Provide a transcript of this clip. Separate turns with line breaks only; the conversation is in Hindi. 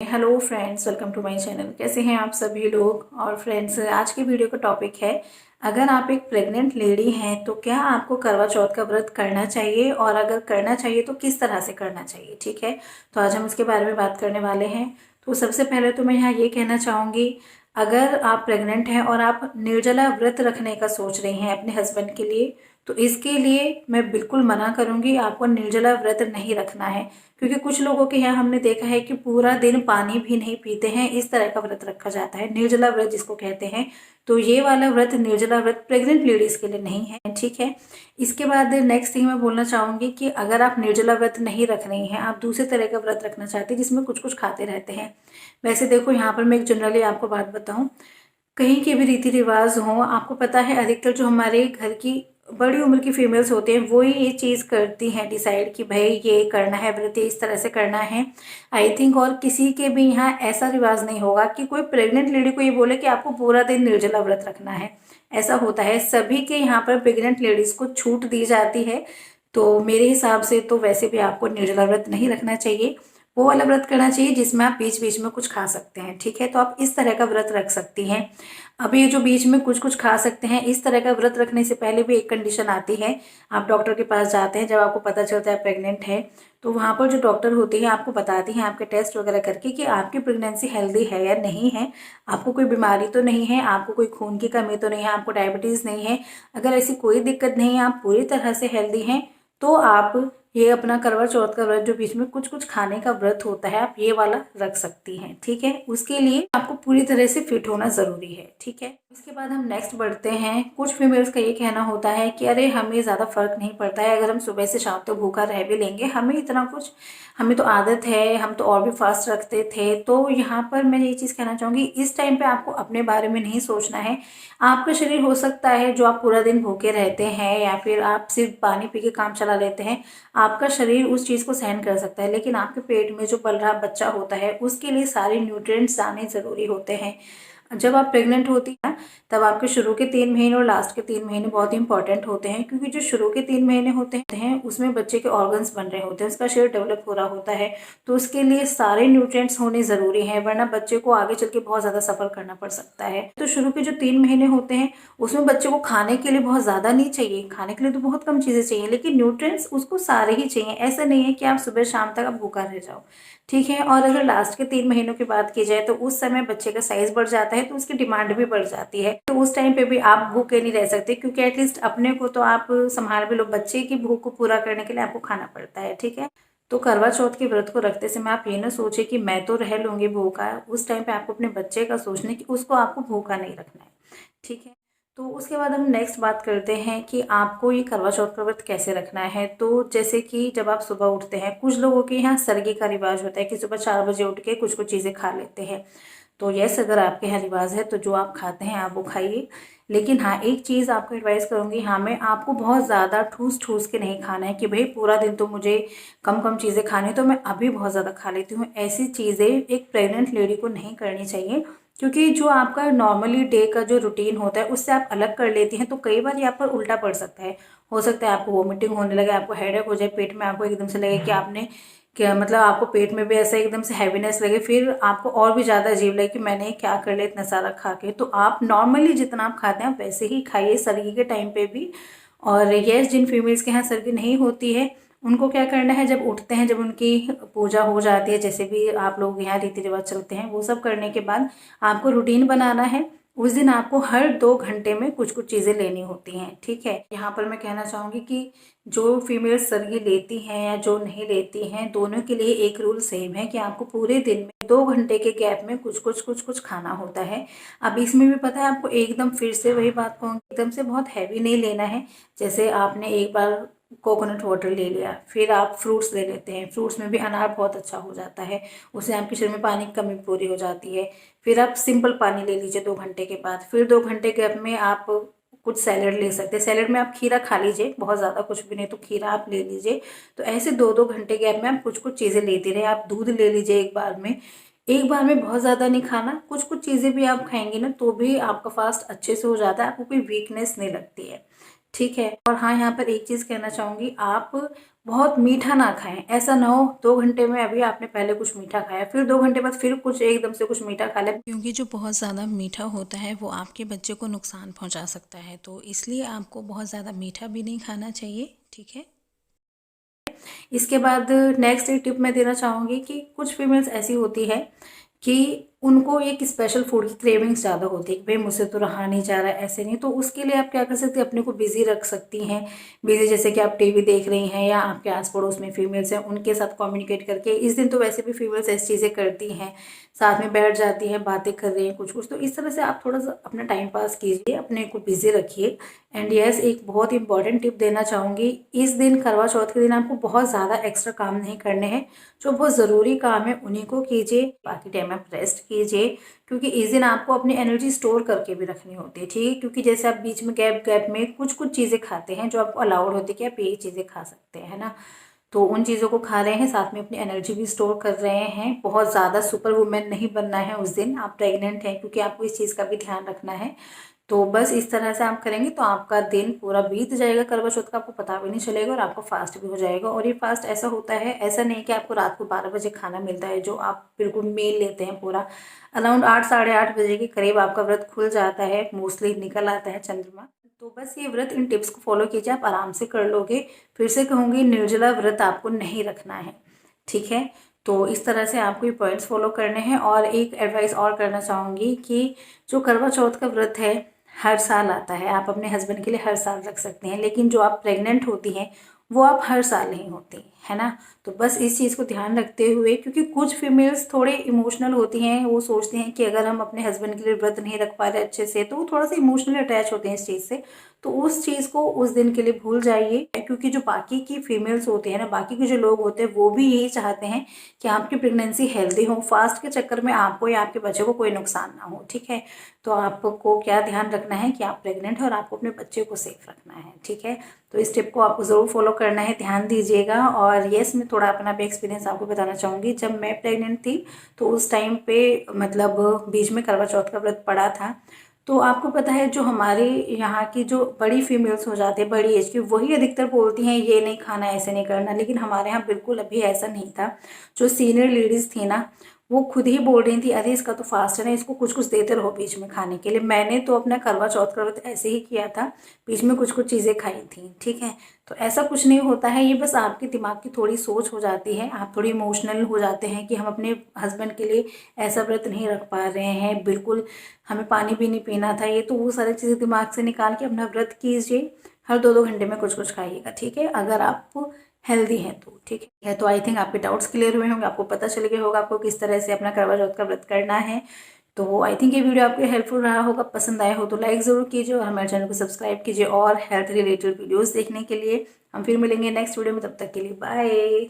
Hello friends, welcome to my channel. कैसे हैं आप सभी लोग। और फ्रेंड्स, आज की वीडियो का टॉपिक है, अगर आप एक प्रेग्नेंट लेडी हैं तो क्या आपको करवा चौथ का व्रत करना चाहिए, और अगर करना चाहिए तो किस तरह से करना चाहिए। ठीक है, तो आज हम इसके बारे में बात करने वाले हैं। तो सबसे पहले तो मैं यहाँ ये कहना चाहूँगी, अगर आप प्रेग्नेंट हैं और आप निर्जला व्रत रखने का सोच रही हैं अपने हस्बैंड के लिए, तो इसके लिए मैं बिल्कुल मना करूंगी, आपको निर्जला व्रत नहीं रखना है। क्योंकि कुछ लोगों के यहाँ हमने देखा है कि पूरा दिन पानी भी नहीं पीते हैं, इस तरह का व्रत रखा जाता है, निर्जला व्रत जिसको कहते हैं। तो ये वाला व्रत, निर्जला व्रत, प्रेग्नेंट लेडीज के लिए नहीं है। ठीक है, इसके बाद नेक्स्ट थिंग मैं बोलना चाहूंगी कि अगर आप निर्जला व्रत नहीं रख रही हैं, आप दूसरे तरह का व्रत रखना चाहते हैं जिसमें कुछ कुछ खाते रहते हैं। वैसे देखो, यहाँ पर मैं एक जनरली आपको बात बताऊं, कहीं के भी रीति रिवाज हो, आपको पता है अधिकतर जो हमारे घर की बड़ी उम्र की फीमेल्स होते हैं वो ही ये चीज़ करती हैं डिसाइड कि भाई ये करना है व्रत, इस तरह से करना है। आई थिंक और किसी के भी यहाँ ऐसा रिवाज नहीं होगा कि कोई प्रेग्नेंट लेडी को ये बोले कि आपको पूरा दिन निर्जला व्रत रखना है। ऐसा होता है, सभी के यहाँ पर प्रेग्नेंट लेडीज को छूट दी जाती है। तो मेरे हिसाब से तो वैसे भी आपको निर्जला व्रत नहीं रखना चाहिए, वो वाला व्रत करना चाहिए जिसमें आप बीच बीच में कुछ खा सकते हैं। ठीक है, तो आप इस तरह का व्रत रख सकती हैं। अब ये जो बीच में कुछ कुछ खा सकते हैं, इस तरह का व्रत रखने से पहले भी एक कंडीशन आती है। आप डॉक्टर के पास जाते हैं जब आपको पता चलता है प्रेग्नेंट है, तो वहाँ पर जो डॉक्टर होती है आपको बताती हैं आपके टेस्ट वगैरह करके कि आपकी प्रेगनेंसी हेल्दी है या नहीं है, आपको कोई बीमारी तो नहीं है, आपको कोई खून की कमी तो नहीं है, आपको डायबिटीज़ नहीं है। अगर ऐसी कोई दिक्कत नहीं है, आप पूरी तरह से हेल्दी हैं, तो आप ये अपना करवा चौथ का व्रत जो बीच में कुछ कुछ खाने का व्रत होता है, आप ये वाला रख सकती हैं। ठीक है, उसके लिए आपको पूरी तरह से फिट होना जरूरी है। ठीक है, इसके बाद हम नेक्स्ट बढ़ते हैं। कुछ फीमेल्स का ये कहना होता है कि अरे हमें ज़्यादा फर्क नहीं पड़ता है, अगर हम सुबह से शाम तक भूखा रह भी लेंगे, हमें इतना कुछ, हमें तो आदत है, हम तो और भी फास्ट रखते थे। तो यहाँ पर मैं ये चीज़ कहना चाहूँगी, इस टाइम पे आपको अपने बारे में नहीं सोचना है। आपका शरीर हो सकता है जो आप पूरा दिन भूखे रहते हैं या फिर आप सिर्फ पानी पी के काम चला लेते हैं, आपका शरीर उस चीज़ को सहन कर सकता है, लेकिन आपके पेट में जो पल रहा बच्चा होता है उसके लिए सारे न्यूट्रिएंट्स आने ज़रूरी होते हैं। जब आप प्रेग्नेंट होती हैं तब आपके शुरू के 3 महीने और लास्ट के 3 महीने बहुत ही इंपॉर्टेंट होते हैं, क्योंकि जो शुरू के 3 महीने होते हैं उसमें बच्चे के ऑर्गन्स बन रहे होते हैं, उसका शरीर डेवलप हो रहा होता है। तो उसके लिए सारे न्यूट्रिएंट्स होने ज़रूरी हैं, वरना बच्चे को आगे चल के बहुत ज़्यादा सफ़र करना पड़ सकता है। तो शुरू के जो 3 महीने होते हैं उसमें बच्चे को खाने के लिए बहुत ज़्यादा नहीं चाहिए, खाने के लिए तो बहुत कम चीज़ें चाहिए, लेकिन न्यूट्रिएंट्स उसको सारे ही चाहिए। ऐसा नहीं है कि आप सुबह शाम तक आप भूखा रह जाओ। ठीक है, और अगर लास्ट के 3 महीनों की बात की जाए तो उस समय बच्चे का साइज बढ़ जाता है, तो उसकी डिमांड भी बढ़ जाती है। तो उस टाइम पे भी आप भूखे नहीं रह सकते, क्योंकि एटलीस्ट अपने को तो आप संभाल भी लो, बच्चे की भूख को पूरा करने के लिए आपको खाना पड़ता है। ठीक है, तो करवा चौथ के व्रत को रखते समय आप ये ना सोचे कि मैं तो रह लूंगी भूखा, उस टाइम पे आपको अपने बच्चे का सोचना है कि उसको आपको भूखा नहीं रखना है। ठीक है, तो उसके बाद हम नेक्स्ट बात करते हैं कि आपको ये करवा चौथ का व्रत कैसे रखना है। तो जैसे कि जब आप सुबह उठते हैं, कुछ लोगों के यहाँ सरगी का रिवाज होता है कि सुबह 4 बजे उठ के कुछ कुछ चीज़ें खा लेते हैं। तो यस, अगर आपके यहाँ रिवाज है तो जो आप खाते हैं आप वो खाइए, लेकिन हाँ एक चीज़ आपको एडवाइस करूँगी, हाँ मैं आपको बहुत ज़्यादा ठूस ठूस के नहीं खाना है कि भाई पूरा दिन तो मुझे कम कम चीज़ें खानी, तो मैं अभी बहुत ज़्यादा खा लेती हूँ। ऐसी चीज़ें एक प्रेग्नेंट लेडी को नहीं करनी चाहिए, क्योंकि जो आपका नॉर्मली डे का जो रूटीन होता है उससे आप अलग कर लेती हैं, तो कई बार यहाँ पर उल्टा पड़ सकता है। हो सकता है आपको वोमिटिंग होने लगे, आपको हेडेक हो जाए, पेट में आपको एकदम से लगे कि आपने क्या, मतलब आपको पेट में भी ऐसा एकदम से हैवीनेस लगे, फिर आपको और भी ज़्यादा अजीब लगे कि मैंने क्या कर लिया इतना सारा खा के। तो आप नॉर्मली जितना आप खाते हैं वैसे ही खाइए सर्दी के टाइम पे भी। और यस, जिन फीमेल्स के यहाँ सर्दी नहीं होती है उनको क्या करना है, जब उठते हैं, जब उनकी पूजा हो जाती है, जैसे भी आप लोग यहाँ रीति रिवाज चलते हैं, वो सब करने के बाद आपको रूटीन बनाना है। उस दिन आपको हर 2 घंटे में कुछ कुछ चीज़ें लेनी होती हैं। ठीक है, यहाँ पर मैं कहना चाहूँगी कि जो फीमेल सर्गी लेती हैं या जो नहीं लेती हैं, दोनों के लिए एक रूल सेम है कि आपको पूरे दिन में 2 घंटे के गैप में कुछ कुछ खाना होता है। अब इसमें भी पता है आपको, एकदम फिर से वही बात कहूँगी, एकदम से बहुत हैवी नहीं लेना है। जैसे आपने एक बार कोकोनट वाटर ले लिया, फिर आप फ्रूट्स ले लेते हैं, फ्रूट्स में भी अनार बहुत अच्छा हो जाता है, उससे आपके शरीर में पानी की कमी पूरी हो जाती है। फिर आप सिंपल पानी ले लीजिए 2 घंटे के बाद, फिर 2 घंटे गैप में आप कुछ सैलड ले सकते हैं। सैलड में आप खीरा खा लीजिए, बहुत ज़्यादा कुछ भी नहीं तो खीरा आप ले लीजिए। तो ऐसे 2-2 घंटे गैप में आप कुछ कुछ चीज़ें लेते रहे। आप दूध ले लीजिए एक बार में बहुत ज़्यादा नहीं खाना, कुछ कुछ चीज़ें भी आप खाएंगे ना तो भी आपका फास्ट अच्छे से हो जाता है, आपको कोई वीकनेस नहीं लगती है। ठीक है, और हाँ यहाँ पर एक चीज़ कहना चाहूँगी, आप बहुत मीठा ना खाएं। ऐसा ना हो 2 घंटे में अभी आपने पहले कुछ मीठा खाया, फिर 2 घंटे बाद फिर कुछ एकदम से कुछ मीठा खा ले, क्योंकि जो बहुत ज़्यादा मीठा होता है वो आपके बच्चे को नुकसान पहुंचा सकता है। तो इसलिए आपको बहुत ज़्यादा मीठा भी नहीं खाना चाहिए, ठीक है। इसके बाद नेक्स्ट एक टिप मैं देना चाहूँगी कि कुछ फीमेल्स ऐसी होती है कि उनको एक स्पेशल फूड की क्रेविंग्स ज़्यादा होती है कि भाई मुझसे तो रहा नहीं जा रहा है, ऐसे नहीं। तो उसके लिए आप क्या कर सकते हैं, अपने को बिजी रख सकती हैं। बिजी जैसे कि आप टीवी देख रही हैं या आपके आस पड़ोस में फीमेल्स हैं, उनके साथ कम्युनिकेट करके। इस दिन तो वैसे भी फीमेल्स ऐसी चीज़ें करती हैं, साथ में बैठ जाती हैं, बातें कर रही हैं कुछ कुछ। तो इस तरह से आप थोड़ा सा अपना टाइम पास कीजिए, अपने को बिजी रखिए। एंड यस, एक बहुत इंपॉर्टेंट टिप देना चाहूँगी, इस दिन करवा चौथ के दिन आपको बहुत ज़्यादा एक्स्ट्रा काम नहीं करने हैं। जो बहुत ज़रूरी काम है उन्हीं को कीजिए, बाकी टाइम आप रेस्ट कीजिए, क्योंकि इस दिन आपको अपनी एनर्जी स्टोर करके भी रखनी होती है, ठीक है। क्योंकि जैसे आप बीच में गैप गैप में कुछ कुछ चीज़ें खाते हैं जो आपको अलाउड होती है कि आप ये चीज़ें खा सकते हैं, है ना। तो उन चीज़ों को खा रहे हैं, साथ में अपनी एनर्जी भी स्टोर कर रहे हैं। बहुत ज़्यादा सुपर वुमेन नहीं बनना है उस दिन, आप प्रेग्नेंट हैं, क्योंकि आपको इस चीज़ का भी ध्यान रखना है। तो बस इस तरह से आप करेंगे तो आपका दिन पूरा बीत जाएगा करवा चौथ का, आपको पता भी नहीं चलेगा और आपको फास्ट भी हो जाएगा। और ये फास्ट ऐसा होता है, ऐसा नहीं कि आपको रात को 12 बजे खाना मिलता है जो आप बिल्कुल मेल लेते हैं पूरा। अराउंड 8 साढ़े 8 बजे के करीब आपका व्रत खुल जाता है, मोस्टली निकल आता है चंद्रमा। तो बस ये व्रत, इन टिप्स को फॉलो कीजिए, आप आराम से कर लोगे। फिर से कहूँगी, निर्जला व्रत आपको नहीं रखना है, ठीक है। तो इस तरह से आपको ये पॉइंट्स फॉलो करने हैं। और एक एडवाइस और करना चाहूँगी कि जो करवा चौथ का व्रत है हर साल आता है, आप अपने हस्बैंड के लिए हर साल रख सकते हैं, लेकिन जो आप प्रेग्नेंट होती हैं वो आप हर साल नहीं होती, है ना। तो बस इस चीज़ को ध्यान रखते हुए, क्योंकि कुछ फीमेल्स थोड़े इमोशनल होती हैं, वो सोचती हैं कि अगर हम अपने हस्बैंड के लिए व्रत नहीं रख पा रहे अच्छे से, तो वो थोड़ा सा इमोशनली अटैच होते हैं इस चीज़ से। तो उस चीज़ को उस दिन के लिए भूल जाइए, क्योंकि जो बाकी की फीमेल्स होते हैं ना, बाकी के जो लोग होते हैं, वो भी यही चाहते हैं कि आपकी प्रेगनेंसी हेल्दी हो, फास्ट के चक्कर में आपको या आपके बच्चे को कोई नुकसान ना हो, ठीक है। तो आपको क्या ध्यान रखना है कि आप प्रेग्नेंट हैं और आपको अपने बच्चे को सेफ रखना है, ठीक है। तो इस टिप को आपको ज़रूर फॉलो करना है, ध्यान दीजिएगा। और यस, मैं थोड़ा अपना भी एक्सपीरियंस आपको बताना चाहूँगी। जब मैं प्रेग्नेंट थी तो उस टाइम पे मतलब बीच में करवा चौथ का व्रत पड़ा था। तो आपको पता है, जो हमारे यहाँ की जो बड़ी फीमेल्स हो जाते हैं, बड़ी एज की, वही अधिकतर बोलती हैं ये नहीं खाना, ऐसे नहीं करना। लेकिन हमारे यहाँ बिल्कुल अभी ऐसा नहीं था। जो सीनियर लेडीज़ थी ना, वो खुद ही बोल रही थी, अरे इसका तो फास्ट है ना, इसको कुछ कुछ देते रहो बीच में खाने के लिए। मैंने तो अपना करवा चौथ का व्रत ऐसे ही किया था, बीच में कुछ कुछ चीज़ें खाई थी, ठीक है। तो ऐसा कुछ नहीं होता है, ये बस आपके दिमाग की थोड़ी सोच हो जाती है, आप थोड़ी इमोशनल हो जाते हैं कि हम अपने हस्बैंड के लिए ऐसा व्रत नहीं रख पा रहे हैं, बिल्कुल हमें पानी भी नहीं पीना था ये। तो वो सारी चीज़ें दिमाग से निकाल के अपना व्रत कीजिए, हर 2-2 घंटे में कुछ कुछ खाइएगा, ठीक है, अगर आप हेल्दी हैं तो, ठीक है। तो आई थिंक आपके डाउट्स क्लियर हुए होंगे, आपको पता चल गया होगा आपको किस तरह से अपना करवा चौथ का व्रत करना है। तो आई थिंक ये वीडियो आपके हेल्पफुल रहा होगा, पसंद आया हो तो लाइक ज़रूर कीजिए और हमारे चैनल को सब्सक्राइब कीजिए और हेल्थ रिलेटेड वीडियोस देखने के लिए। हम फिर मिलेंगे नेक्स्ट वीडियो में, तब तक के लिए बाय।